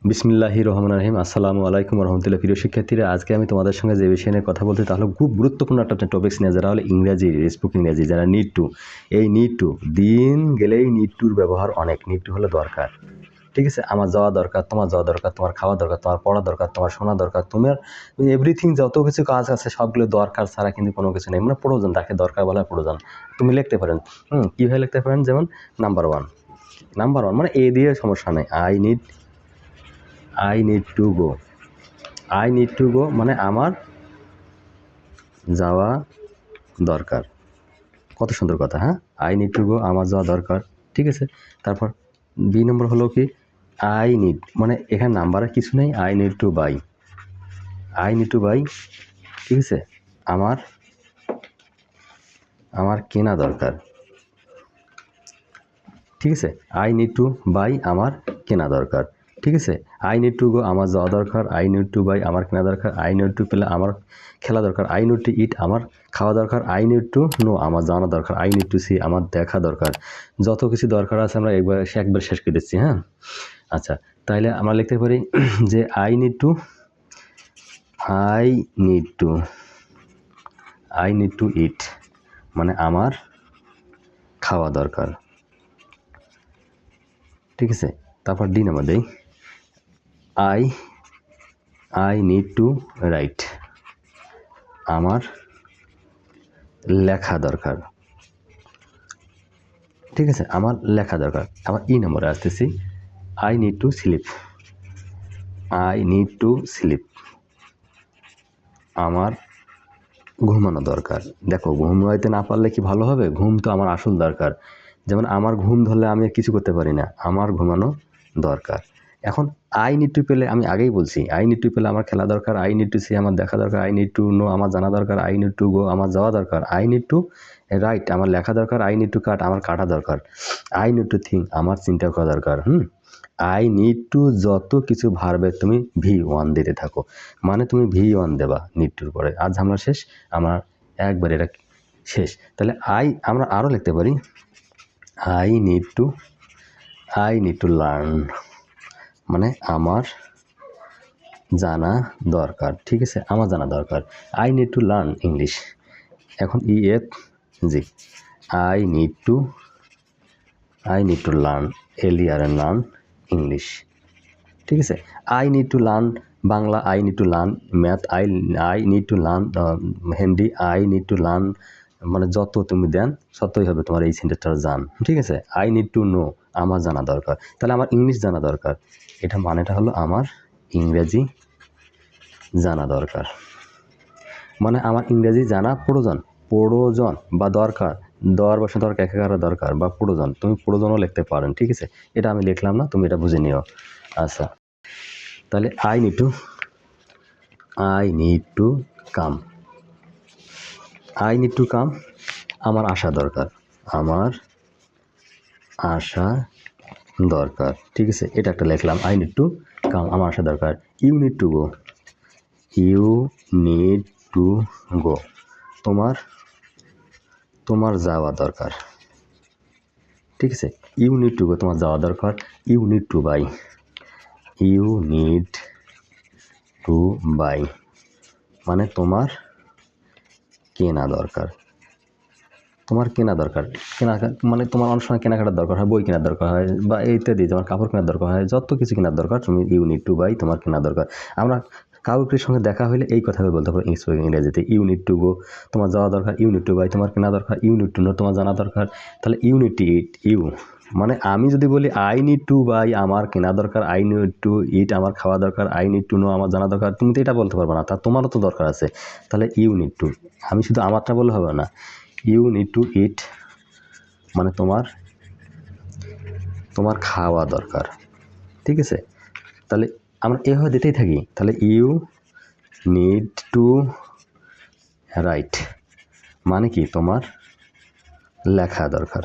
বিসমিল্লাহির রহমানির রহিম। আসসালামু আলাইকুম রহমতুল্লাহ। প্রিয় শিক্ষার্থীরা, আজকে আমি তোমাদের সঙ্গে যে বিষয় নিয়ে কথা বলতে, তাহলে খুব গুরুত্বপূর্ণ একটা টপিক্স নিয়ে, যারা হলো ইংরাজি, স্পোকেন ইংরাজি, যারা নিড টু, এই নিড টু দিন গেলেই নিড টুর ব্যবহার অনেক। নিড টু হলো দরকার, ঠিক আছে? আমার যাওয়া দরকার, তোমার যাওয়া দরকার, তোমার খাওয়া দরকার, তোমার পড়া দরকার, তোমার শোনা দরকার, তোমার এভরিথিং, যত কিছু কাজ আছে সবগুলো দরকার ছাড়া কিন্তু কোনো কিছু নেই। মানে প্রয়োজন, তাকে দরকার বলা প্রয়োজন। তুমি লিখতে পারেন, কীভাবে লিখতে পারেন? যেমন নাম্বার ওয়ান মানে এ দিয়ে সমস্যা নেই। আই নিড টু গো মানে আমার যাওয়া দরকার। কত সুন্দর কথা, হ্যাঁ? আই নিড টু গো, আমার যাওয়া দরকার, ঠিক আছে? তারপর বি নম্বর হলো কি, আই নিড মানে এখানে নাম্বারে কিছু নেই। আই নিড টু বাই, ঠিক আছে? আমার কেনা দরকার, ঠিক আছে? আই নিড টু বাই, আমার কেনা দরকার, ঠিক আছে? আই নিড টু গো, আমার যাওয়া দরকার। আই নিড টু বাই, আমার কেনা দরকার। আই নিড টু প্লে, আমার খেলা দরকার। আই নিড টু ইট, আমার খাওয়া দরকার। আই নিড টু নো, আমার জানা দরকার। আই নিড টু সি, আমার দেখা দরকার। যত কিছু দরকার আছে আমরা একবার শেষ করে দিচ্ছি, হ্যাঁ? আচ্ছা, তাহলে আমরা লিখতে পারি যে আই নিড টু ইট মানে আমার খাওয়া দরকার, ঠিক আছে? তারপর ডি নাম্বার দেই, আই নিড টু রাইট, আমার লেখা দরকার, ঠিক আছে? আমার লেখা দরকার। আবার ই নম্বরে আসতেছি, আই নিড টু স্লিপ, আমার ঘুমানো দরকার। দেখো, ঘুমাইতে না পারলে কি ভালো হবে? ঘুম তো আমার আসল দরকার। যেমন আমার ঘুম ধরলে আমি কিছু করতে পারি না, আমার ঘুমানো দরকার। এখন আই নিড টু পেলে, আমি আগেই বলছি, আই নিড টু পেলে আমার খেলা দরকার। আই নিড টু সি, আমার দেখা দরকার। আই নিড টু নো, আমার জানা দরকার। আই নিড টু গো, আমার যাওয়া দরকার। আই নিড টু রাইট, আমার লেখা দরকার। আই নিড টু কাট, আমার কাটা দরকার। আই নিড টু থিঙ্ক, আমার চিন্তা করা দরকার। আই নিড টু, যত কিছু ভার্বে তুমি V1 দিতে থাকো, মানে তুমি V1 দেবা নিড টুর পরে। আজ ঝামেলা শেষ, আমার একবার এটা শেষ। তাহলে আমরা আরও লিখতে পারি, আই নিড টু লার্ন মানে আমার জানা দরকার, ঠিক আছে? আমার জানা দরকার। I need to learn English. এখন EFG, I need to learn learn English, ঠিক আছে? I need to learn Bangla. I need to learn math. I need to learn Hindi. I need to learn মানে যত তুমি দেন ততই হবে তোমার এই সেন্টেন্সটার জান, ঠিক আছে? আই নিড টু নো, আমার জানা দরকার। তাহলে আমার ইংলিশ জানা দরকার, এটা মানেটা হলো আমার ইংরেজি জানা দরকার। মানে আমার ইংরেজি জানা প্রয়োজন বা দরকার। দরকার একেবারে দরকার বা প্রয়োজন, তুমি প্রয়োজনও লিখতে পারেন, ঠিক আছে? এটা আমি লিখলাম না, তুমি এটা বুঝে নিও। আচ্ছা, তাহলে আই নিড টু কাম, আমার আসা দরকার, ঠিক আছে? এটা একটা লিখলাম, আই নিড টু কাম, আমার আসা দরকার। ইউ নিড টু গো, তোমার যাওয়া দরকার, ঠিক আছে? ইউ নিড টু গো, তোমার যাওয়া দরকার। ইউ নিড টু বাই মানে তোমার কেনা দরকার। মানে তোমার অনেক সময় কেনাকাটার দরকার হয়, বই কেনার দরকার হয় বা ইত্যাদি, তোমার কাপড় কেনার দরকার হয়, যত কিছু কেনার দরকার তুমি ইউ নিড টু বাই, তোমার কেনা দরকার। আমরা কাউকের সঙ্গে দেখা হলে এই কথা বলতে পারবো ইংরেজিতে, ইউ নিড টু গো, তোমার যাওয়া দরকার। ইউ নিড টু বাই, তোমার কেনা দরকার। ইউ নিড টু নো, তোমার জানা দরকার। তাহলে ইউ নিড টু ইট, মানে আমি যদি বলি আই নিড টু বাই, আমার কেনা দরকার। আই নিড টু ইট, আমার খাওয়া দরকার। আই নিড টু নো, আমার জানা দরকার। তুমি তো এটা বলতে পারবে না, তা তোমারও তো দরকার আছে। তাহলে ইউ নিড টু, আমি শুধু আমারটা বললে হবে না। ইউ নিড টু ইট মানে তোমার খাওয়া দরকার, ঠিক আছে? তাহলে আমরা এভাবে দিতেই থাকি। তাহলে ইউ নিড টু রাইট মানে কি, তোমার লেখা দরকার।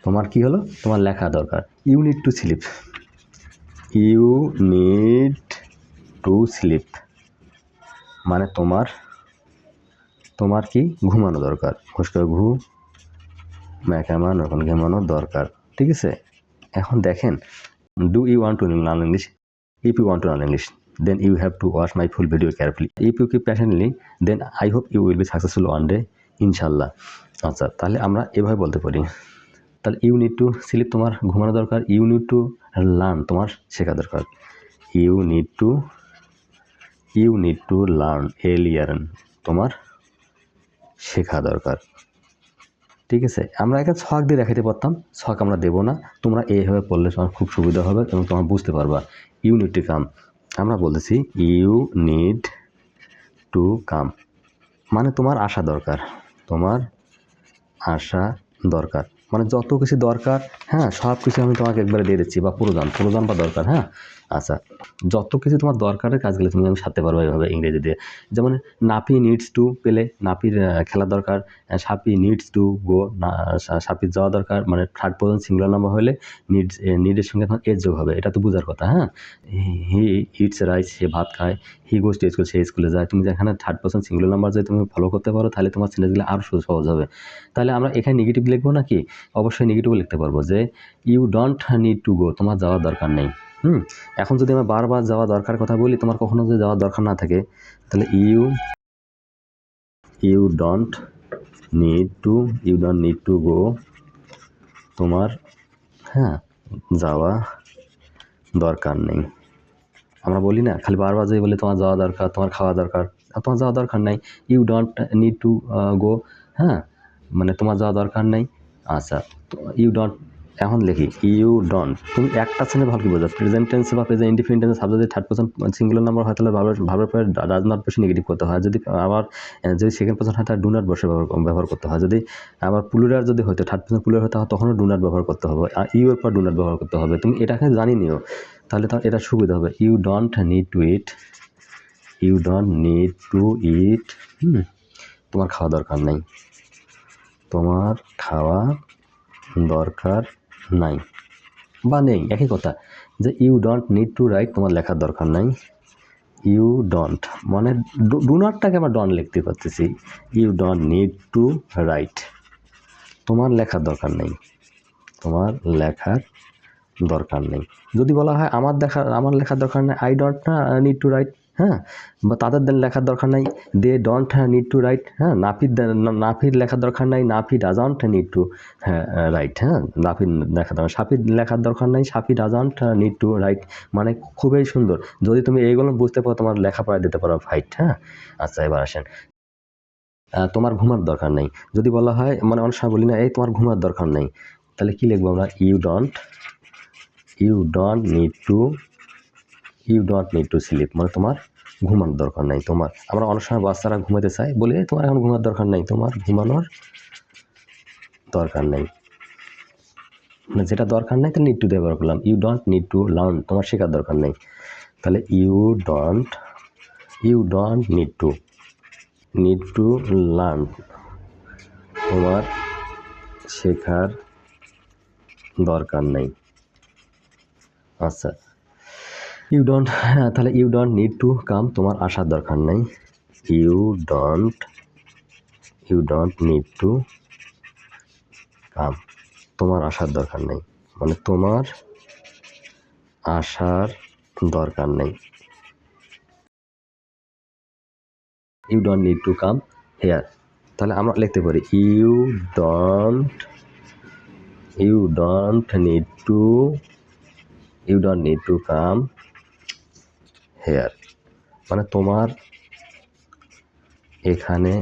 তোমার কি হলো? তোমার লেখা দরকার। ইউ নিড টু স্লিপ মানে তোমার কি ঘুমানো দরকার। ঘুমানো দরকার, ঠিক আছে? এখন দেখেন, Do you want to learn English? If you want to learn English, then you have to watch my full video carefully. If you keep patiently, then I hope you will be successful one day, ইনশাল্লাহ। আচ্ছা, তাহলে আমরা এভাবে বলতে পারি। তাহলে you need to slip, তোমার ঘুমানো দরকার। ইউ নিড টু লার্ন, তোমার শেখা দরকার। You need to learn, learn, তোমার শেখা দরকার। ঠিক আছে, আমরা একে ছক দিয়ে দেখাতে পারতাম, ছক আমরা দেবো না। তোমরা এইভাবে পড়লে তোমার খুব সুবিধা হবে এবং তোমরা বুঝতে পারবা। ইউ নিড টু কাম, আমরা বলতেছি ইউ নিড টু কাম, মানে তোমার আসা দরকার, তোমার আসা দরকার, মানে যত কিছু দরকার, হ্যাঁ, সব কিছু আমি তোমাকে একবারে দিয়ে দিচ্ছি, বা প্রয়োজন বা দরকার। হ্যাঁ, আচ্ছা, যত কিছু তোমার দরকারের কাজগুলো তুমি আমি সারতে পারবো এইভাবে ইংরেজি দিয়ে। যেমন নাপি নিডস টু পেলে, নাপির খেলা দরকার। সাপি নিডস টু গো, সাপির যাওয়া দরকার, মানে থার্ড পারসন সিঙ্গুলার নাম্বার হলে নিডের সঙ্গে এখন এজ যোগ হবে, এটা তো বোঝার কথা। হ্যাঁ, হি ইটস রাইস, সে ভাত খায়। হি গোজ টু স্কুল, সে স্কুলে যায়। তুমি যেখানে থার্ড পারসন সিঙ্গুলার নাম্বার যদি তুমি ফলো করতে পারো, তাহলে তোমার সেন্টেন্সগুলো আরও সহজ হবে। তাহলে আমরা এখানে নেগেটিভ লিখবো নাকি? অবশ্যই নেগেটিভও লিখতে পারবো, যে you don't need to go, তোমার যাওয়ার দরকার নেই। এখন যদি আমরা বারবার যাওয়া দরকার কথা বলি, তোমার কখনো যদি যাওয়ার দরকার না থাকে, তাহলে you don't need to go, তোমার, হ্যাঁ, যাওয়া দরকার নেই। আমরা বলি না, খালি বারবার যদি বলি তোমার যাওয়া দরকার, তোমার খাওয়া দরকার, তোমার যাওয়া দরকার নাই। You don't need to go, হ্যাঁ, মানে তোমার যাওয়া দরকার নেই। আচ্ছা, ইউ ডোন্ট, এখন লিখি ইউ ডোন্ট। তুমি একটা সেন্টেন্স ভালো কি বোঝো, প্রেজেন্ট টেন্স বা প্রেজেন্ট ইনডিফিনিট টেন্স সাবজেক্ট যদি থার্ড পারসন সিঙ্গুলার নাম্বার হয়, তাহলে ভার্বের পরে ডাজ নট বসে নেগেটিভ করতে হয়। যদি আবার যদি সেকেন্ড পারসন হয়, তাহলে ডু নট বসে ব্যবহার করতে হয়। যদি আবার প্লুরাল যদি হতো, থার্ড পারসন প্লুরাল হতে হয়, তখনও ডু নট ব্যবহার করতে হবে। আর ইউ এর পর ডু নট ব্যবহার করতে হবে। তুমি এটাকে জানি নিও, তাহলে এটা সুবিধা হবে। ইউ ডোন্ট নিড টু ইট, তোমার খাওয়া দরকার নাই, তোমার খাওয়া দরকার নাই, বা নেই, একই কথা। যে you don't need to write, তোমার লেখার দরকার নাই। ইউ ডোন্ট মানে ডু নটটাকে আমরা ডন লিখতে পারতেছি। You don't need to write, তোমার লেখার দরকার নেই, তোমার লেখার দরকার নেই। যদি বলা হয় আমার লেখার দরকার নেই, I don't need to write, হ্যাঁ, বা তাদের লেখার দরকার নাই, they don't need to write, হ্যাঁ, নাফির লেখার দরকার নাই, Nafi doesn't need to write, হ্যাঁ, নাফির লেখার দরকার, সাফির লেখার দরকার নাই, Safi doesn't need to write, মানে খুবই সুন্দর। যদি তুমি এইগুলো বুঝতে পারো, তোমার লেখাপড়া দিতে পারো ফাইট। হ্যাঁ, আচ্ছা, এবার আসেন, তোমার ঘুমার দরকার নেই। যদি বলা হয়, মানে অনেক সময় বলি না, এই তোমার ঘুমার দরকার নেই, তাহলে কি লিখবো আমরা? You don't need to sleep, মানে তোমার ঘুমানোর দরকার নাই। তোমার, আমরা অনেক সময় বাচ্চারা ঘুমাতে চাই, বলি তোমার এখন ঘুমানোর দরকার নেই, তোমার ঘুমানোর দরকার নেই, মানে যেটা দরকার নেই, তাহলে নিড টু ব্যবহার করলাম। You don't need to learn, তোমার শেখার দরকার নেই, তাহলে you don't need to learn, তোমার শেখার দরকার নেই। আচ্ছা, তাহলে you don't need to come, তোমার আসার দরকার নেই। You don't need to come, তোমার আসার দরকার নেই, মানে তোমার আসার দরকার নেই। You don't need to come here, তাহলে আমরা লিখতে পারি you don't need to come here, মানে তোমার এখানে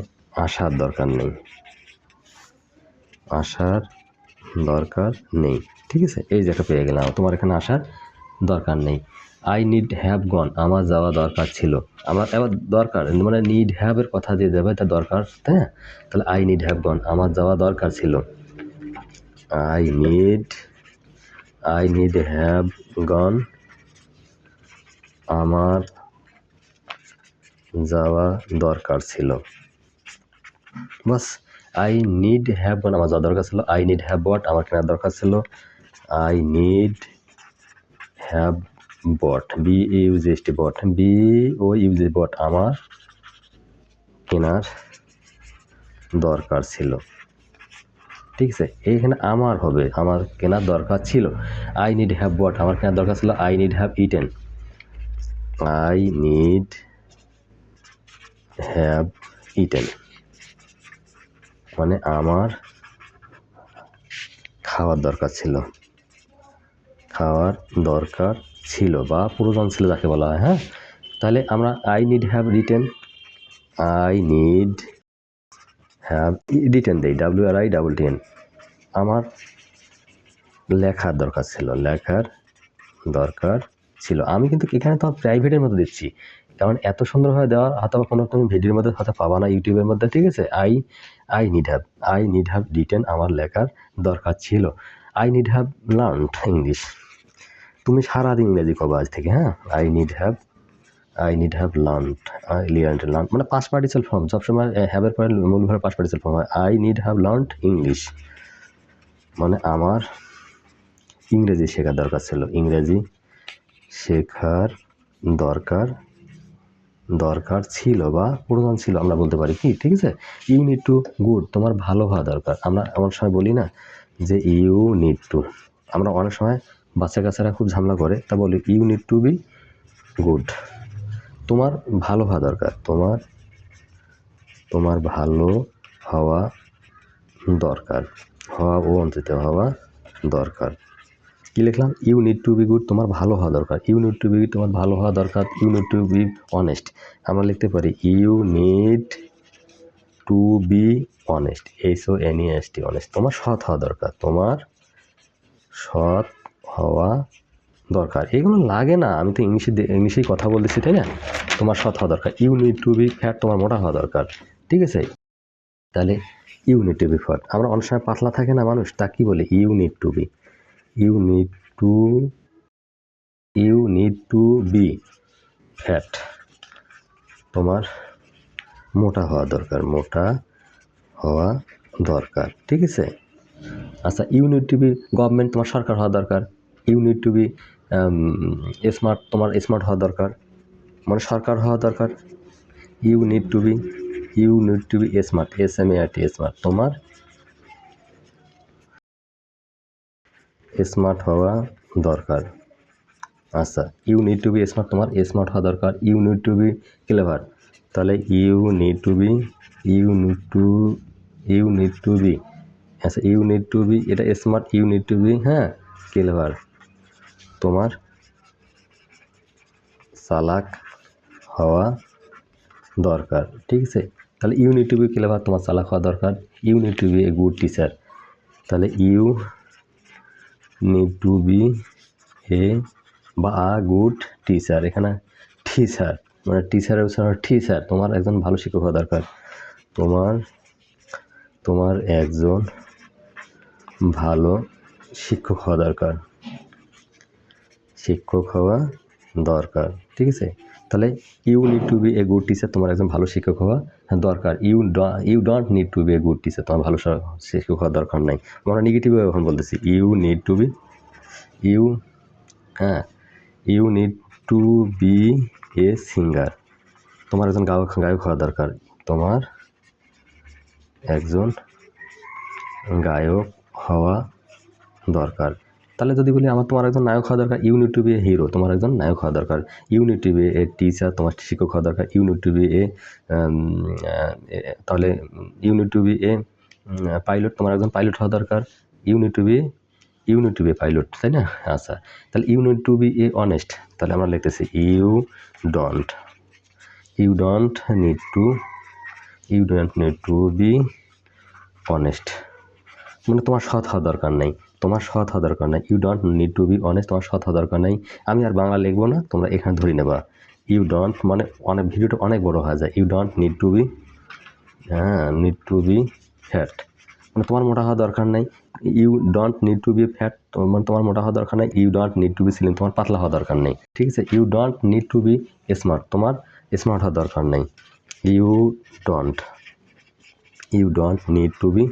আসার দরকার নেই, ঠিক আছে, এই যে একটা পেয়ে গেলাম, তোমার এখানে আসার দরকার নেই। আই নিড হ্যাভ গন, আমার যাওয়া দরকার ছিল। আমার এবার দরকার মানে নিড হ্যাভের কথা দিয়ে যাবে, তা দরকার, হ্যাঁ, তাহলে আই নিড হ্যাভ গন, আমার যাওয়া দরকার ছিল। আই নিড হ্যাভ গন, আমার যাওয়া দরকার ছিল। বাস, আই নিড হ্যাভ গন, আমার যাওয়া দরকার ছিল। আই নিড হ্যাভ বট, আমার কেনার দরকার ছিল। I need have bought, BOUGHT bought, BOUG bought, আমার কেনার দরকার ছিল। ঠিক আছে, এইখানে আমার হবে, আমার কেনার দরকার ছিল। আই নিড হ্যাভ বট, আমার কেনার দরকার ছিল I need have eaten. I need have eaten মানে আমার খাওয়ার দরকার ছিল, খাওয়ার দরকার ছিল বা প্রয়োজন ছিল যাকে বলা হয়। হ্যাঁ, তাহলে আমরা I need have written, I need have written দেই, WRITTEN, আমার লেখার দরকার ছিল, লেখার দরকার ছিল। আমি কিন্তু এখানে তো প্রাইভেটের মধ্যে দিচ্ছি, কারণ এত সুন্দরভাবে দেওয়া হয়তো কোনো তুমি ভিডিওর মধ্যে হয়তো পাবা না, ইউটিউবের মধ্যে। ঠিক আছে, আই নিড হ্যাভ রিটেন, আমার লেখার দরকার ছিল। I need have learned English, তুমি সারাদিন ইংরেজি কবা আজ থেকে। হ্যাঁ, I need have learned, learn মানে পাস্ট পার্টিসিপল ফর্ম, সবসময় হ্যাভের পরে মূল ভার্ব পাস্ট পার্টিসিপল ফর্ম হয়। I need have learned English মানে আমার ইংরেজি শেখার দরকার ছিল, ইংরেজি শেখার দরকার ছিল বা প্রয়োজন ছিল, আমরা বলতে পারি কি। ঠিক আছে, ইউ নিড টু গুড, তোমার ভালো হওয়া দরকার। আমরা অনেক সময় বলি না যে ইউ নিড টু, আমরা অনেক সময় বাচ্চা কাচ্চারা খুব ঝামেলা করে, তা বলি you need to be good, তোমার ভালো হওয়া দরকার, তোমার ভালো হওয়া দরকার, হওয়া ও অন্তত হওয়া দরকার। কি লিখলাম? You need to be good, তোমার ভালো হওয়া দরকার, ইউ নিড টু বি, তোমার ভালো হওয়া দরকার, you need to be honest. আমরা লিখতে পারি you need to be honest, HONEST, honest, তোমার সৎ হওয়া দরকার, তোমার সৎ হওয়া দরকার। এগুলো লাগে না, আমি তো ইংলিশেই কথা বলতেছি, তাই না? তোমার সৎ হওয়া দরকার। You need to be fat, তোমার মোটা হওয়া দরকার। ঠিক আছে, তাহলে you need to be fat. আমরা অনেক সময় পাতলা থাকে না মানুষ, তা কি বলে? You need to be, you need to be fat, তোমার মোটা হওয়া দরকার, মোটা হওয়া দরকার। ঠিক আছে, আচ্ছা, you need to be government, তোমার সরকার হওয়া দরকার। You need to be smart, তোমার স্মার্ট হওয়া দরকার, মানে সরকার হওয়া দরকার। You need to be smart, SMART, smart, তোমার স্মার্ট হওয়া দরকার। আচ্ছা, you need to be smart, তোমার স্মার্ট হওয়া দরকার। You need to be clever, তাহলে ইউ নিড টু বি আচ্ছা, ইউ নিড টু বি, এটা smart, you need to be হ্যাঁ ক্লেভার, তোমার চালাক হওয়া দরকার। ঠিক আছে, তাহলে you need to be clever, তোমার চালাক হওয়া দরকার। You need to be a good teacher, তাহলে you need to be a বা আ গুড টিচার, এখানে টিচার মানে টিচারের টিচার, তোমার একজন ভালো শিক্ষক হওয়া দরকার, তোমার একজন ভালো শিক্ষক হওয়া দরকার, ঠিক আছে, তাহলে you need to be a good teacher, তোমার একজন ভালো শিক্ষক হওয়া দরকার। You don't need to be a good teacher, তোমার ভালো শিক্ষক হওয়ার দরকার নাই। আমরা নেগেটিভভাবে এখন বলতেছি you need to be a singer, তোমার একজন গায়ক হওয়া দরকার, তোমার একজন গায়ক হওয়া দরকার। তাহলে যদি বলি তোমার একজন নায়ক হওয়া দরকার, you need to be a hero, তোমার একজন নায়ক হওয়া দরকার। You need to be a teacher, তোমার শিক্ষক হওয়া দরকার। You need to be a তাহলে you need to be a pilot, তোমার একজন পাইলট হওয়া দরকার। You need to be pilot, তাই না? আচ্ছা, তাহলে you need to be a honest, তাহলে আমরা লিখতেছি you don't need to be honest, মানে তোমার সৎ হওয়া দরকার নাই, you don't need to be honest, তোমার সৎ হওয়া দরকার নাই। আমি আর বাংলা লিখবো না, তোমরা এখানে ধরে নেবা। ইউ ডোন্ট মানে ভিডিওটা অনেক বড় হয়ে যায়। You don't need to be fat, মানে তোমার মোটা হওয়া দরকার নাই। You don't need to be fat, মানে তোমার মোটা হওয়া দরকার নাই। You don't need to be slim, তোমার পাতলা হওয়া দরকার নেই। ঠিক আছে, you don't need to be smart, তোমার স্মার্ট হওয়া দরকার নেই। You don't need to be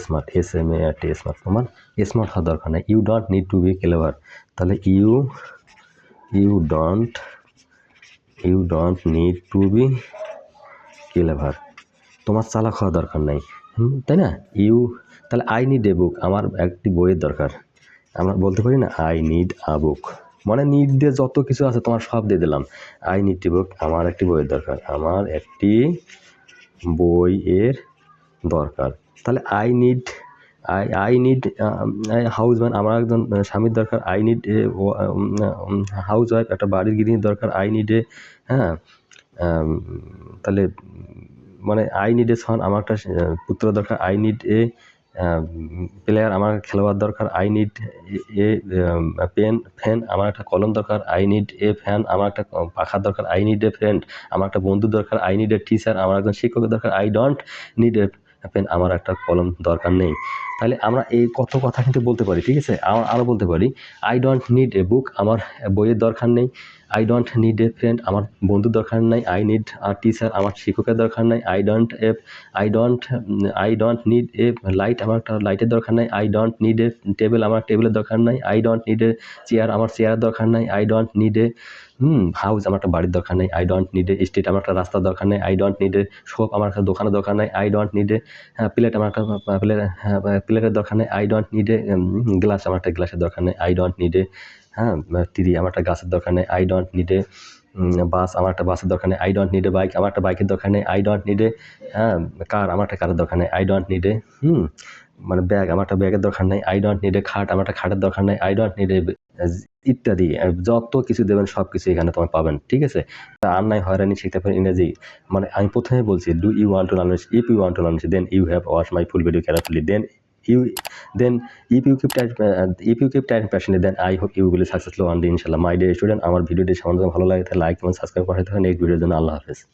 smart, SMART, smart, তোমার স্মার্ট হওয়া দরকার নেই। You don't need to be clever, তাহলে you don't need to be clever, তোমার চালাক হওয়া দরকার নাই। তাই না? ইউ, তাহলে আই নিড এ বুক, আমার একটি বইয়ের দরকার। আমরা বলতে পারি না আই নিড আ বুক, মানে নিড দিয়ে যত কিছু আছে তোমার সব দিয়ে দিলাম। আই নিড এ বুক, আমার একটি বইয়ের দরকার, আমার একটি বইয়ের দরকার। তাহলে আই নিড হাউস ওয়াইফ, আমার একজন স্বামীর দরকার। I need a house wife, একটা বাড়ির গৃহিণীর দরকার। আই নিড এ, হ্যাঁ, তাহলে মানে আই নিড এ সন, আমার একটা পুত্র দরকার। আই নিড এ প্লেয়ার, আমার খেলোয়াড় দরকার। আই নিড এ ফ্যান, আমার একটা কলম দরকার। আই নিড এ ফ্যান, আমার একটা পাখার দরকার। আই নিড এ ফ্রেন্ড, আমার একটা বন্ধু দরকার। আই নিড এ টিচার, আমার একজন শিক্ষকের দরকার। I don't need a pen, আমার একটা কলম দরকার নেই। তাহলে আমরা এই কত কথা কিন্তু বলতে পারি, ঠিক আছে। আরও বলতে পারি আই ডোন্ট নিড এ বুক, আমার বইয়ের দরকার নেই। I don't need a friend, আমার বন্ধুর দরকার নাই। আই নিড আ টিচার, আমার শিক্ষকের দরকার নাই। I don't need A light, আমার একটা লাইটের দরকার নাই। I don't need A table, আমার টেবিলের দরকার নাই। I don't need A chair, আমার চেয়ারের দরকার নাই। I don't need a house, আমার একটা বাড়ির দরকার নেই। I don't need a street, আমার একটা রাস্তার দরকার নেই। I don't need A shop, আমার একটা দোকানের দরকার নাই। I don't need A plate, আমার একটা প্লেটের দরকার নেই। I don't need a glass, আমার একটা গ্লাসের দরকার নেই। I don't need a tree, আমার একটা গাছের দরকার নেই। আই ডোন্ট নিড এ বাস, আমার একটা বাসের দরকার নেই। I don't need A bike, আমার একটা বাইকের দরকার নেই। আই ডোন্ট নিড এ কার, আমার একটা কারের দরকার নেই। আই ডোন্ট নিড এ মানে ব্যাগ, আমার একটা ব্যাগের দরকার নেই। আই ডোন্ট নিড এ খাট, আমার একটা খাটের দরকার নেই। আই ডোন্ট নিড এ ইত্যাদি যত কিছু দেবেন সব কিছু এখানে তোমার পাবেন, ঠিক আছে। আর নাই হয়রানি শিখতে পারেন ইংরেজি। মানে আমি প্রথমে বলছি do you want to learn, if you want to learn then you have watch my full video carefully, you then if you keep trying passionately, then I hope you will be successful one day ইনশাআল্লাহ। My dear student, আমার ভিডিওটি সামান্য ভালো লাগে তাহলে like এবং subscribe করে থাকুন। নেক্সট ভিডিওর জন্য আল্লাহ হাফেজ।